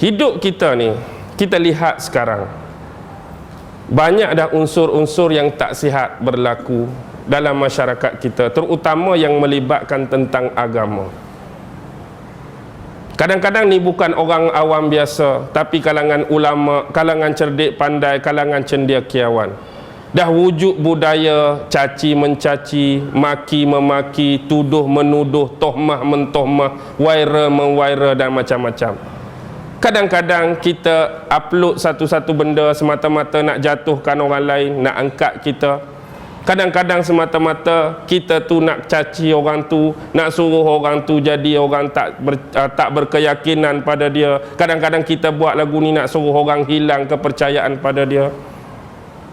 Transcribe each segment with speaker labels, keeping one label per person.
Speaker 1: hidup kita ni, kita lihat sekarang banyak dah unsur-unsur yang tak sihat berlaku dalam masyarakat kita, terutama yang melibatkan tentang agama. Kadang-kadang ni bukan orang awam biasa, tapi kalangan ulama, kalangan cerdik pandai, kalangan cendekiawan. Dah wujud budaya caci mencaci, maki memaki, tuduh menuduh, tohmah mentohmah, waira mewaira dan macam-macam. Kadang-kadang kita upload satu-satu benda semata-mata nak jatuhkan orang lain, nak angkat kita. Kadang-kadang semata-mata kita tu nak caci orang tu, nak suruh orang tu jadi orang tak berkeyakinan pada dia. Kadang-kadang kita buat lagu ni nak suruh orang hilang kepercayaan pada dia.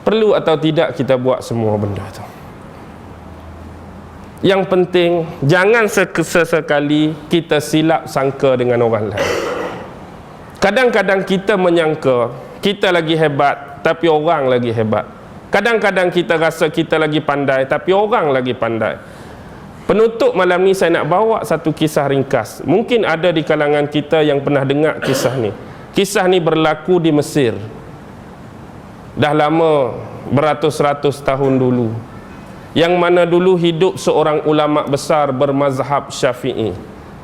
Speaker 1: Perlu atau tidak kita buat semua benda tu? Yang penting jangan sesekali kita silap sangka dengan orang lain. Kadang-kadang kita menyangka kita lagi hebat, tapi orang lagi hebat. Kadang-kadang kita rasa kita lagi pandai, tapi orang lagi pandai. Penutup malam ni saya nak bawa satu kisah ringkas. Mungkin ada di kalangan kita yang pernah dengar kisah ni. Kisah ni berlaku di Mesir. Dah lama, beratus-ratus tahun dulu. Yang mana dulu hidup seorang ulama besar bermazhab Syafi'i,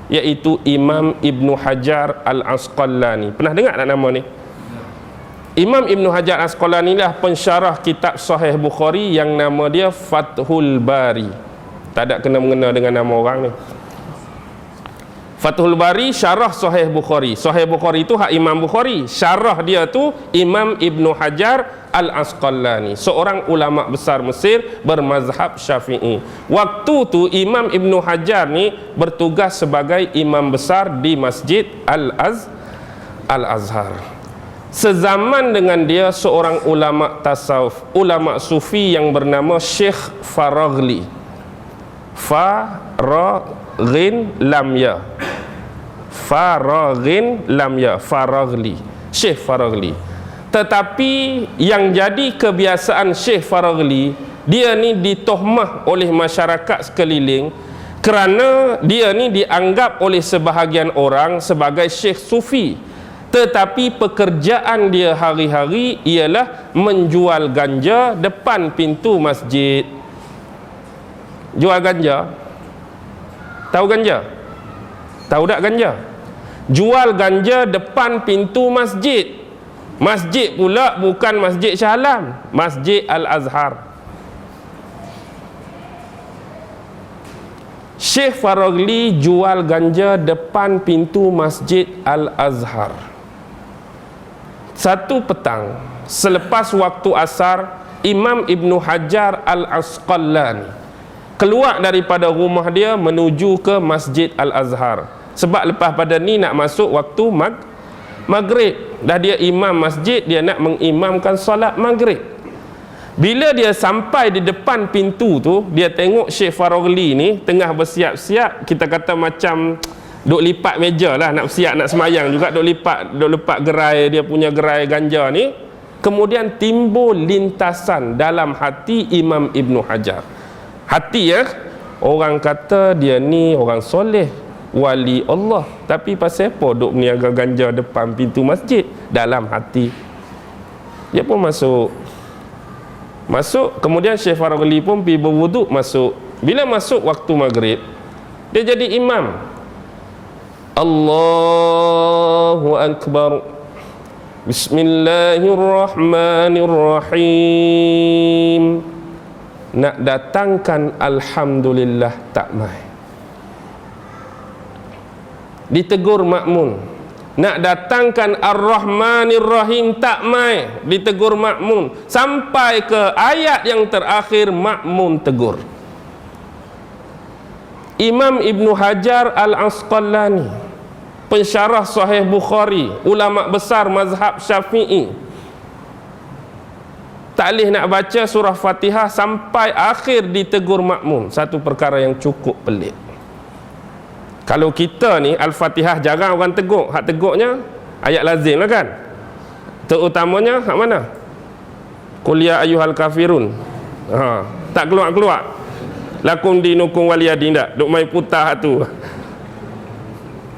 Speaker 1: iaitu Imam Ibn Hajar Al-Asqalani. Pernah dengar tak nama ni? Imam Ibn Hajar Al-Asqalani lah pensyarah kitab Sahih Bukhari yang nama dia Fathul Bari. Tak ada kena-mengena dengan nama orang ni. Fathul Bari syarah Sahih Bukhari. Sahih Bukhari itu hak Imam Bukhari. Syarah dia tu Imam Ibn Hajar Al-Asqalani, seorang ulama besar Mesir bermazhab Syafi'i. Waktu tu Imam Ibn Hajar ni bertugas sebagai imam besar di Masjid Al-Azhar. Sezaman dengan dia seorang ulama tasawuf, ulama sufi yang bernama Syekh Faraghli. Faraghin lam ya, Faraghin lam ya, Faraghli, Syekh Faraghli. Tetapi yang jadi kebiasaan Syekh Faraghli, dia ni ditohmah oleh masyarakat sekeliling kerana dia ni dianggap oleh sebahagian orang sebagai Syekh Sufi. Tetapi pekerjaan dia hari-hari ialah menjual ganja depan pintu masjid. Jual ganja. Tahu ganja? Tahu tak ganja? Jual ganja depan pintu masjid. Masjid pula bukan Masjid Shah Alam, Masjid Al-Azhar. Syekh Faraghli jual ganja depan pintu Masjid Al-Azhar. Satu petang, selepas waktu asar, Imam Ibn Hajar Al-Asqalani keluar daripada rumah dia menuju ke Masjid Al-Azhar. Sebab lepas pada ni nak masuk waktu maghrib. Dah dia imam masjid, dia nak mengimamkan solat maghrib. Bila dia sampai di depan pintu tu, dia tengok Syekh Faraghli ni tengah bersiap-siap, kita kata macam duk lipat meja lah, nak bersiap nak semayang juga, duk lipat gerai, dia punya gerai ganja ni. Kemudian timbul lintasan dalam hati Imam Ibn Hajar. Hati ya, orang kata dia ni orang soleh, wali Allah, tapi pasal apa duk meniaga ganja depan pintu masjid? Dalam hati dia pun masuk, kemudian Syekh Faraghli pun pergi berwuduk masuk. Bila masuk waktu maghrib, dia jadi imam. Allahu Akbar, Bismillahirrahmanirrahim. Nak datangkan Alhamdulillah tak mai. Ditegur makmun. Nak datangkan Ar-Rahmanir-Rahim tak mai, ditegur makmun. Sampai ke ayat yang terakhir makmun tegur. Imam Ibn Hajar Al-Asqalani, pensyarah Sahih Bukhari, ulama besar mazhab Syafi'i, tak boleh nak baca surah Fatihah sampai akhir ditegur makmum. Satu perkara yang cukup pelik. Kalau kita ni Al-Fatihah jarang orang tegur. Hak tegurnya ayat lazim lah kan. Terutamanya hak mana? Qul ya ayyuhal kafirun. Tak keluar-keluar. Lakum dinukum waliyadin, tak duk main putah tu.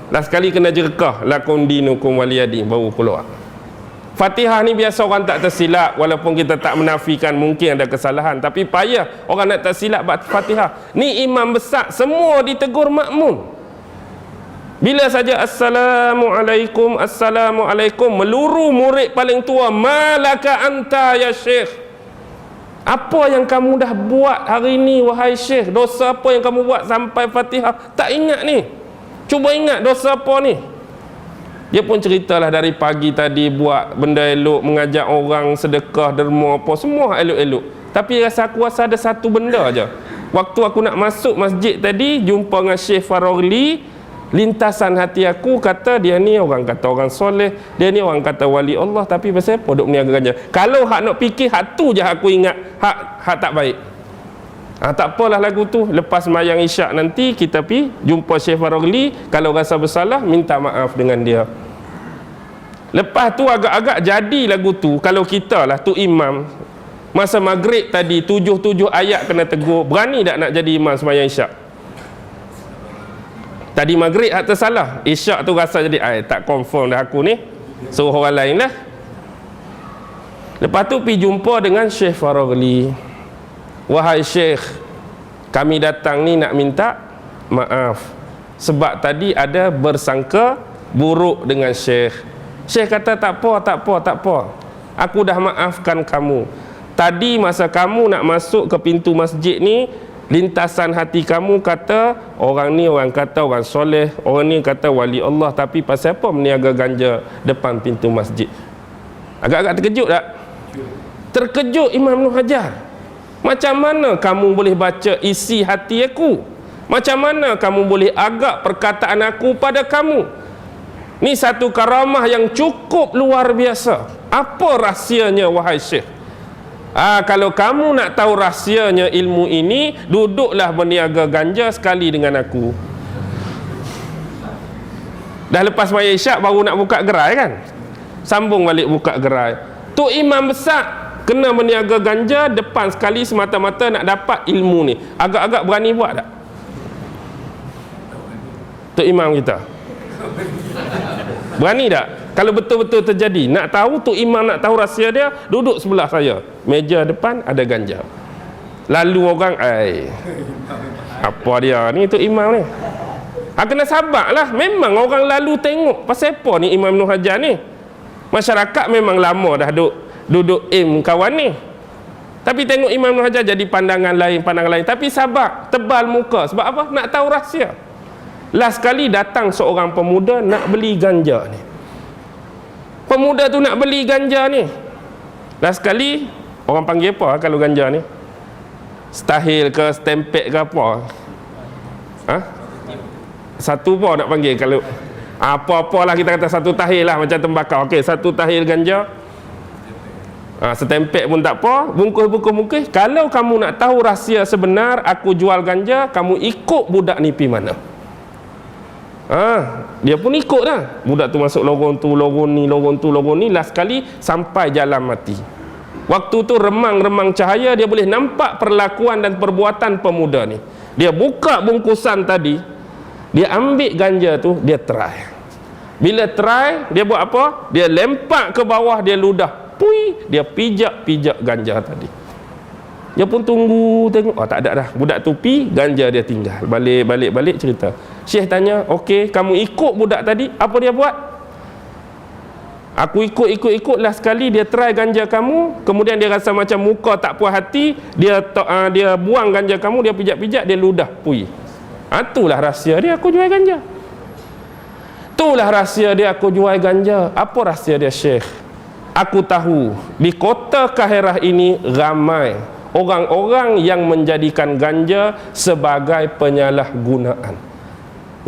Speaker 1: Last kali kena jerkah lakum dinukum waliyadin baru keluar. Fatihah ni biasa orang tak tersilap, walaupun kita tak menafikan mungkin ada kesalahan, tapi payah orang nak tersilap buat Fatihah. Ni imam besar, semua ditegur makmum. Bila saja assalamualaikum, assalamualaikum, meluru murid paling tua, malaka anta ya syekh, apa yang kamu dah buat hari ni wahai syekh? Dosa apa yang kamu buat sampai Fatihah tak ingat ni? Cuba ingat dosa apa ni? Dia pun ceritalah dari pagi tadi buat benda elok, mengajak orang sedekah, derma apa, semua elok-elok. Tapi aku rasa ada satu benda aja. Waktu aku nak masuk masjid tadi, jumpa dengan Syekh Farogli, lintasan hati aku kata dia ni orang kata orang soleh, dia ni orang kata wali Allah, tapi pasal apa duk meniaga ganja? Kalau hak nak fikir, hak tu je aku ingat, hak tak baik. Tak apalah lagu tu, lepas mayang isyak nanti kita pi jumpa Syekh Farogli, kalau rasa bersalah minta maaf dengan dia. Lepas tu agak-agak jadi lagu tu, kalau kita lah tu imam masa maghrib tadi 7 ayat kena tegur, berani tak nak jadi imam semayang isyak? Tadi maghrib hak tersalah, isyak tu rasa jadi tak confirm dah aku ni, suruh orang lain lah. Lepas tu pi jumpa dengan Syekh Farogli. Wahai Syekh, kami datang ni nak minta maaf sebab tadi ada bersangka buruk dengan Syekh. Syekh kata tak apa. Aku dah maafkan kamu. Tadi masa kamu nak masuk ke pintu masjid ni, lintasan hati kamu kata orang ni orang kata orang soleh, orang ni kata wali Allah, tapi pasal apa meniaga ganja depan pintu masjid? Agak-agak terkejut tak? Terkejut Imam Ibn Hajar. Macam mana kamu boleh baca isi hati aku? Macam mana kamu boleh agak perkataan aku pada kamu? Ni satu karamah yang cukup luar biasa. Apa rahsianya wahai Syekh? Kalau kamu nak tahu rahsianya ilmu ini, duduklah berniaga ganja sekali dengan aku. Dah lepas maya isyak baru nak buka gerai kan? Sambung balik buka gerai. Tu imam besar kena berniaga ganja depan sekali semata-mata nak dapat ilmu ni. Agak-agak berani buat tak? Tu imam kita. Berani tak? Kalau betul-betul terjadi, nak tahu tu imam, nak tahu rahsia dia, duduk sebelah saya. Meja depan ada ganja. Lalu orang, apa dia ni tu imam ni? Kena sabar lah. Memang orang lalu tengok. Pasal apa ni Imam Ibn Hajar ni? Masyarakat memang lama dah duduk kawan ni, tapi tengok Imam Ibn Hajar jadi pandangan lain. Tapi sabar, tebal muka. Sebab apa? Nak tahu rahsia. Last kali datang seorang pemuda nak beli ganja ni. Pemuda tu nak beli ganja ni. Last kali orang panggil apa kalau ganja ni? Stahil ke stempek ke apa? Satu apa nak panggil kalau apa-apalah kita kata satu tahil lah, macam tembakau. Okey, satu tahil ganja. Setempek pun tak apa, bungkus. Kalau kamu nak tahu rahsia sebenar aku jual ganja, kamu ikut budak ni pi mana? Dia pun ikut dah. Budak tu masuk lorong ni, last kali sampai jalan mati. Waktu tu remang-remang cahaya, dia boleh nampak perlakuan dan perbuatan pemuda ni. Dia buka bungkusan tadi, dia ambil ganja tu, dia try. Bila try, dia buat apa? Dia lempak ke bawah, dia ludah. Dia pijak ganja tadi. Dia pun tunggu, tengok, tak ada dah. Budak tu pi, ganja dia tinggal. Balik cerita. Syekh tanya, okey, kamu ikut budak tadi, apa dia buat? Aku ikut lah sekali dia try ganja kamu, kemudian dia rasa macam muka tak puas hati, dia buang ganja kamu, dia pijak-pijak, dia ludah, itulah rahsia dia aku jual ganja. Itulah rahsia dia aku jual ganja. Apa rahsia dia Syekh? Aku tahu di kota Kahirah ini ramai orang-orang yang menjadikan ganja sebagai penyalahgunaan.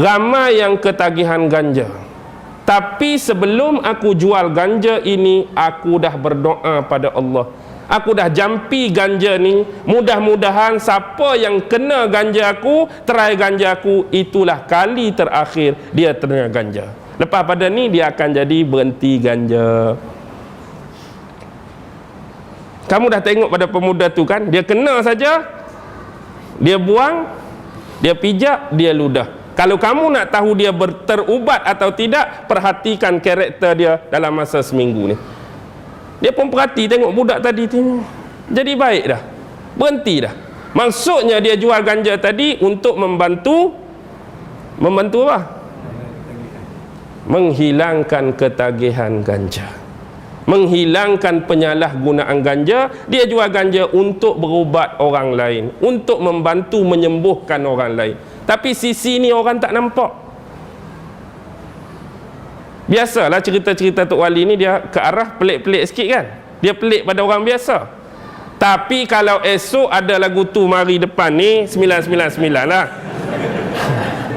Speaker 1: Ramai yang ketagihan ganja. Tapi sebelum aku jual ganja ini, aku dah berdoa pada Allah. Aku dah jampi ganja ni. Mudah-mudahan siapa yang kena ganja aku, try ganja aku, itulah kali terakhir dia kena ganja. Lepas pada ni dia akan jadi berhenti ganja. Kamu dah tengok pada pemuda tu kan, dia kena saja, dia buang, dia pijak, dia ludah. Kalau kamu nak tahu dia terubat atau tidak, perhatikan karakter dia dalam masa seminggu ni. Dia pun perhati, tengok budak tadi tengok, jadi baik dah, berhenti dah. Maksudnya dia jual ganja tadi untuk membantu apa? Menghilangkan ketagihan ganja, menghilangkan penyalahgunaan ganja. Dia jual ganja untuk berubat orang lain, untuk membantu menyembuhkan orang lain. Tapi sisi ni orang tak nampak. Biasalah cerita-cerita Tok Wali ni dia ke arah pelik-pelik sikit kan. Dia pelik pada orang biasa. Tapi kalau esok ada lagu tu mari depan ni 999 lah.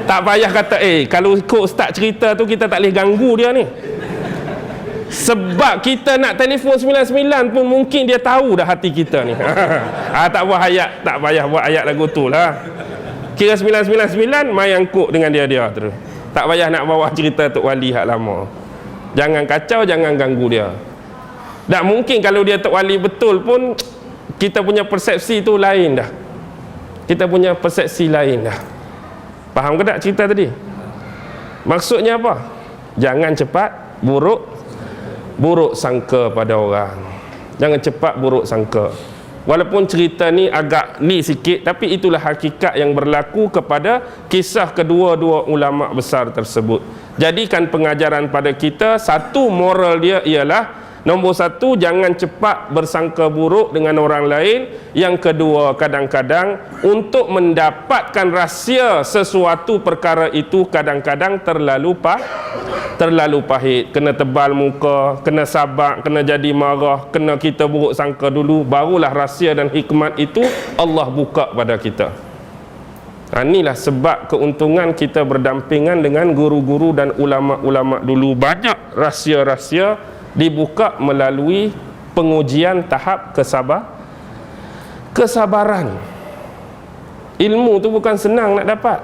Speaker 1: Tak payah kata kalau ikut start cerita tu kita tak boleh ganggu dia ni. Sebab kita nak telefon 99 pun mungkin dia tahu dah hati kita ni. Tak buat ayat, tak payah buat ayat lagu tu lah. Kira 999 mai angkut dengan dia terus. Tak payah nak bawa cerita Tok Wali hak lama. Jangan kacau, jangan ganggu dia. Tak mungkin kalau dia Tok Wali betul pun kita punya persepsi tu lain dah. Kita punya persepsi lain dah. Faham ke tak cerita tadi? Maksudnya apa? Jangan cepat buruk sangka pada orang. Jangan cepat buruk sangka. Walaupun cerita ni agak ni sikit, tapi itulah hakikat yang berlaku kepada kisah kedua-dua ulama besar tersebut. Jadikan pengajaran pada kita, satu moral dia ialah nombor satu, jangan cepat bersangka buruk dengan orang lain. Yang kedua, kadang-kadang untuk mendapatkan rahsia sesuatu perkara itu kadang-kadang terlalu pahit. Kena tebal muka, kena sabar, kena jadi marah, kena kita buruk sangka dulu, barulah rahsia dan hikmat itu Allah buka pada kita. Inilah sebab keuntungan kita berdampingan dengan guru-guru dan ulama-ulama dulu. Banyak rahsia-rahsia dibuka melalui pengujian tahap kesabaran. Ilmu tu bukan senang nak dapat.